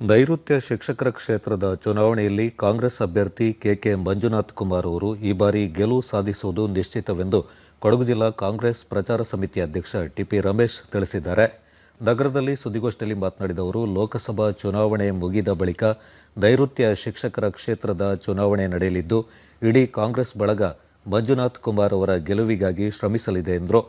ನೈಋತ್ಯ ಶಿಕ್ಷಕರ ಕ್ಷೇತ್ರದ ಚುನಾವಣೆಯಲ್ಲಿ ಕಾಂಗ್ರೆಸ್ ಅಭ್ಯರ್ಥಿ ಕೆಕೆ ಮಂಜುನಾಥ್ ಕುಮಾರ್ ಅವರು ಈ ಬಾರಿ ಗೆಲುವು ಸಾಧಿಸುವುದು ನಿಶ್ಚಿತವೆಂದು ಕೊಡಗು ಜಿಲ್ಲಾ ಕಾಂಗ್ರೆಸ್ ಪ್ರಚಾರ ಸಮಿತಿ ಅಧ್ಯಕ್ಷ ಟಿಪಿ ರಮೇಶ್ ತಿಳಿಸಿದ್ದಾರೆ. ನಗರದಲ್ಲಿ ಸುದ್ದಿಗೋಷ್ಠಿಯಲ್ಲಿ ಮಾತನಾಡಿದ ಅವರು, ಲೋಕಸಭಾ ಚುನಾವಣೆ ಮುಗಿದ ಬಳಿಕ ನೈಋತ್ಯ ಶಿಕ್ಷಕರ ಕ್ಷೇತ್ರದ ಚುನಾವಣೆ ನಡೆಯಲಿದ್ದು, ಇಡೀ ಕಾಂಗ್ರೆಸ್ ಬಳಗ ಮಂಜುನಾಥ್ ಕುಮಾರ್ ಅವರ ಗೆಲುವಿಗಾಗಿ ಶ್ರಮಿಸಲಿದೆ ಎಂದರು.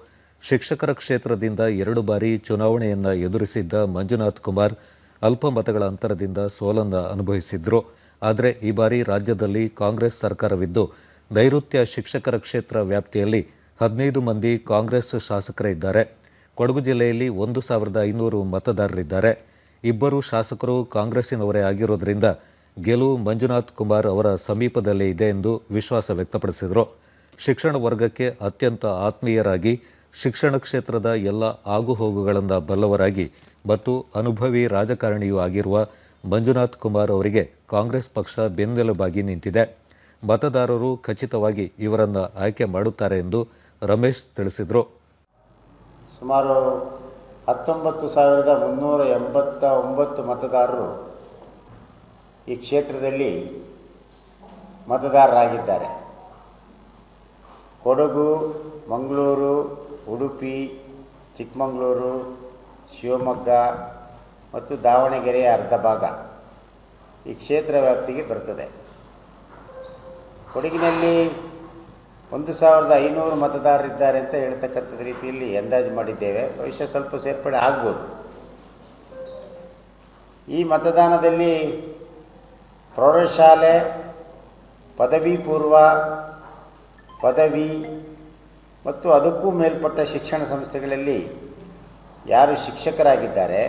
ಶಿಕ್ಷಕರ ಕ್ಷೇತ್ರದಿಂದ 2 ಬಾರಿ ಚುನಾವಣೆಯನ್ನ ಎದುರಿಸಿದ್ದ ಮಂಜುನಾಥ್ ಕುಮಾರ್ ಅಲ್ಪ ಮತಗಳ ಅಂತರದಿಂದ ಸೋಲನ್ನು ಅನುಭವಿಸಿದ್ರು. ಆದರೆ ಈ ಬಾರಿ ರಾಜ್ಯದಲ್ಲಿ ಕಾಂಗ್ರೆಸ್ ಸರ್ಕಾರವಿದ್ದು, ನೈಋತ್ಯ ಶಿಕ್ಷಕರ ಕ್ಷೇತ್ರ ವ್ಯಾಪ್ತಿಯಲ್ಲಿ 15 ಮಂದಿ ಕಾಂಗ್ರೆಸ್ ಶಾಸಕರೇ ಇದ್ದಾರೆ. ಕೊಡಗು ಜಿಲ್ಲೆಯಲ್ಲಿ 1500 ಮತದಾರರಿದ್ದಾರೆ. 2 ಶಾಸಕರು ಕಾಂಗ್ರೆಸ್ಸಿನವರೇ ಆಗಿರೋದ್ರಿಂದ ಗೆಲುವು ಮಂಜುನಾಥ್ ಕುಮಾರ್ ಅವರ ಸಮೀಪದಲ್ಲೇ ಇದೆ ಎಂದು ವಿಶ್ವಾಸ ವ್ಯಕ್ತಪಡಿಸಿದರು. ಶಿಕ್ಷಣ ವರ್ಗಕ್ಕೆ ಅತ್ಯಂತ ಆತ್ಮೀಯರಾಗಿ, ಶಿಕ್ಷಣ ಕ್ಷೇತ್ರದ ಎಲ್ಲ ಆಗುಹೋಗುಗಳನ್ನು ಬಲ್ಲವರಾಗಿ ಮತ್ತು ಅನುಭವಿ ರಾಜಕಾರಣಿಯೂ ಆಗಿರುವ ಮಂಜುನಾಥ್ ಕುಮಾರ್ ಅವರಿಗೆ ಕಾಂಗ್ರೆಸ್ ಪಕ್ಷ ಬೆನ್ನೆಲುಬಾಗಿ ನಿಂತಿದೆ. ಮತದಾರರು ಖಚಿತವಾಗಿ ಇವರನ್ನು ಆಯ್ಕೆ ಮಾಡುತ್ತಾರೆ ಎಂದು ರಮೇಶ್ ತಿಳಿಸಿದರು. ಸುಮಾರು 19,389 ಮತದಾರರು ಈ ಕ್ಷೇತ್ರದಲ್ಲಿ ಮತದಾರರಾಗಿದ್ದಾರೆ. ಕೊಡಗು, ಮಂಗಳೂರು, ಉಡುಪಿ, ಚಿಕ್ಕಮಗಳೂರು, ಶಿವಮೊಗ್ಗ ಮತ್ತು ದಾವಣಗೆರೆಯ ಅರ್ಧ ಭಾಗ ಈ ಕ್ಷೇತ್ರ ವ್ಯಾಪ್ತಿಗೆ ಬರ್ತದೆ. ಕೊಡಗಿನಲ್ಲಿ 1,500 ಮತದಾರರಿದ್ದಾರೆ ಅಂತ ಹೇಳ್ತಕ್ಕಂಥ ರೀತಿಯಲ್ಲಿ ಅಂದಾಜು ಮಾಡಿದ್ದೇವೆ. ಬಹುಶಃ ಸ್ವಲ್ಪ ಸೇರ್ಪಡೆ ಆಗ್ಬೋದು. ಈ ಮತದಾನದಲ್ಲಿ ಪ್ರೌಢಶಾಲೆ, ಪದವಿ ಪೂರ್ವ, ಪದವಿ ಮತ್ತು ಅದಕ್ಕೂ ಮೇಲ್ಪಟ್ಟ ಶಿಕ್ಷಣ ಸಂಸ್ಥೆಗಳಲ್ಲಿ ಯಾರು ಶಿಕ್ಷಕರಾಗಿದ್ದಾರೆ.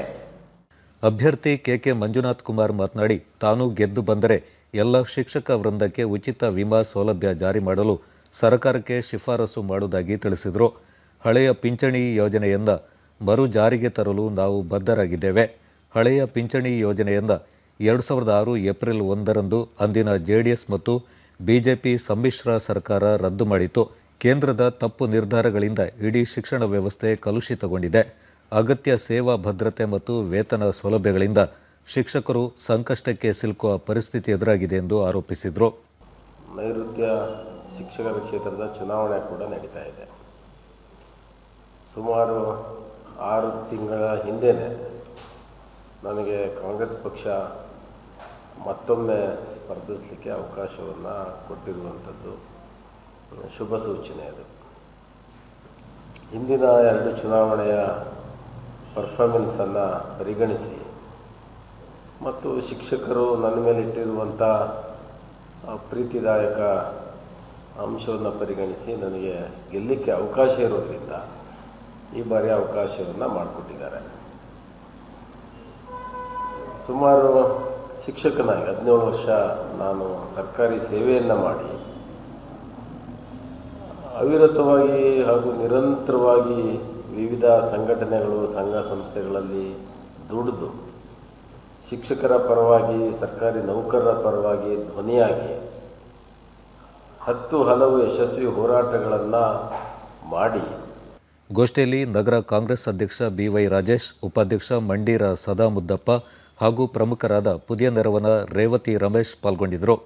ಅಭ್ಯರ್ಥಿ ಕೆಕೆ ಮಂಜುನಾಥ್ ಕುಮಾರ್ ಮಾತನಾಡಿ, ತಾನು ಗೆದ್ದು ಬಂದರೆ ಎಲ್ಲ ಶಿಕ್ಷಕ ವೃಂದಕ್ಕೆ ಉಚಿತ ವಿಮಾ ಸೌಲಭ್ಯ ಜಾರಿ ಮಾಡಲು ಸರ್ಕಾರಕ್ಕೆ ಶಿಫಾರಸು ಮಾಡುವುದಾಗಿ ತಿಳಿಸಿದರು. ಹಳೆಯ ಪಿಂಚಣಿ ಯೋಜನೆಯಿಂದ ಮರು ಜಾರಿಗೆ ತರಲು ನಾವು ಬದ್ಧರಾಗಿದ್ದೇವೆ. ಹಳೆಯ ಪಿಂಚಣಿ ಯೋಜನೆಯಿಂದ 2006 ಏಪ್ರಿಲ್ 1ರಂದು ಅಂದಿನ ಜೆಡಿಎಸ್ ಮತ್ತು ಬಿಜೆಪಿ ಸಮ್ಮಿಶ್ರ ಸರ್ಕಾರ ರದ್ದು ಮಾಡಿತು. ಕೇಂದ್ರದ ತಪ್ಪು ನಿರ್ಧಾರಗಳಿಂದ ಇಡೀ ಶಿಕ್ಷಣ ವ್ಯವಸ್ಥೆ ಕಲುಷಿತಗೊಂಡಿದೆ. ಅಗತ್ಯ ಸೇವಾ ಭದ್ರತೆ ಮತ್ತು ವೇತನ ಸೌಲಭ್ಯಗಳಿಂದ ಶಿಕ್ಷಕರು ಸಂಕಷ್ಟಕ್ಕೆ ಸಿಲುಕುವ ಪರಿಸ್ಥಿತಿ ಎದುರಾಗಿದೆ ಎಂದು ಆರೋಪಿಸಿದರು. ನೈಋತ್ಯ ಶಿಕ್ಷಕರ ಕ್ಷೇತ್ರದ ಚುನಾವಣೆ ಕೂಡ ನಡೀತಾ ಇದೆ. ಸುಮಾರು 6 ತಿಂಗಳ ಹಿಂದೆಯೇ ನನಗೆ ಕಾಂಗ್ರೆಸ್ ಪಕ್ಷ ಮತ್ತೊಮ್ಮೆ ಸ್ಪರ್ಧಿಸಲಿಕ್ಕೆ ಅವಕಾಶವನ್ನು ಕೊಟ್ಟಿರುವಂಥದ್ದು ಶುಭ ಸೂಚನೆ. ಅದು ಹಿಂದಿನ 2 ಚುನಾವಣೆಯ ಪರ್ಫಾರ್ಮೆನ್ಸನ್ನು ಪರಿಗಣಿಸಿ ಮತ್ತು ಶಿಕ್ಷಕರು ನನ್ನ ಮೇಲೆ ಇಟ್ಟಿರುವಂಥ ಪ್ರೀತಿದಾಯಕ ಅಂಶವನ್ನು ಪರಿಗಣಿಸಿ ನನಗೆ ಗೆಲ್ಲಲಿಕ್ಕೆ ಅವಕಾಶ ಇರೋದರಿಂದ ಈ ಬಾರಿ ಅವಕಾಶವನ್ನು ಮಾಡಿಕೊಟ್ಟಿದ್ದಾರೆ. ಸುಮಾರು ಶಿಕ್ಷಕನಾಗಿ 17 ವರ್ಷ ನಾನು ಸರ್ಕಾರಿ ಸೇವೆಯನ್ನು ಮಾಡಿ ಅವಿರತವಾಗಿ ಹಾಗೂ ನಿರಂತರವಾಗಿ ವಿವಿಧ ಸಂಘಟನೆಗಳು, ಸಂಘ ಸಂಸ್ಥೆಗಳಲ್ಲಿ ದುಡಿದು ಶಿಕ್ಷಕರ ಪರವಾಗಿ, ಸರ್ಕಾರಿ ನೌಕರರ ಪರವಾಗಿ ಧ್ವನಿಯಾಗಿ 10 ಹಲವು ಯಶಸ್ವಿ ಹೋರಾಟಗಳನ್ನು ಮಾಡಿ. ಗೋಷ್ಠಿಯಲ್ಲಿ ನಗರ ಕಾಂಗ್ರೆಸ್ ಅಧ್ಯಕ್ಷ BY ರಾಜೇಶ್, ಉಪಾಧ್ಯಕ್ಷ ಮಂಡೀರ ಸದಾಮುದ್ದಪ್ಪ ಹಾಗೂ ಪ್ರಮುಖರಾದ ಪುದಿಯ ನೆರವನ ರೇವತಿ ರಮೇಶ್ ಪಾಲ್ಗೊಂಡಿದ್ದರು.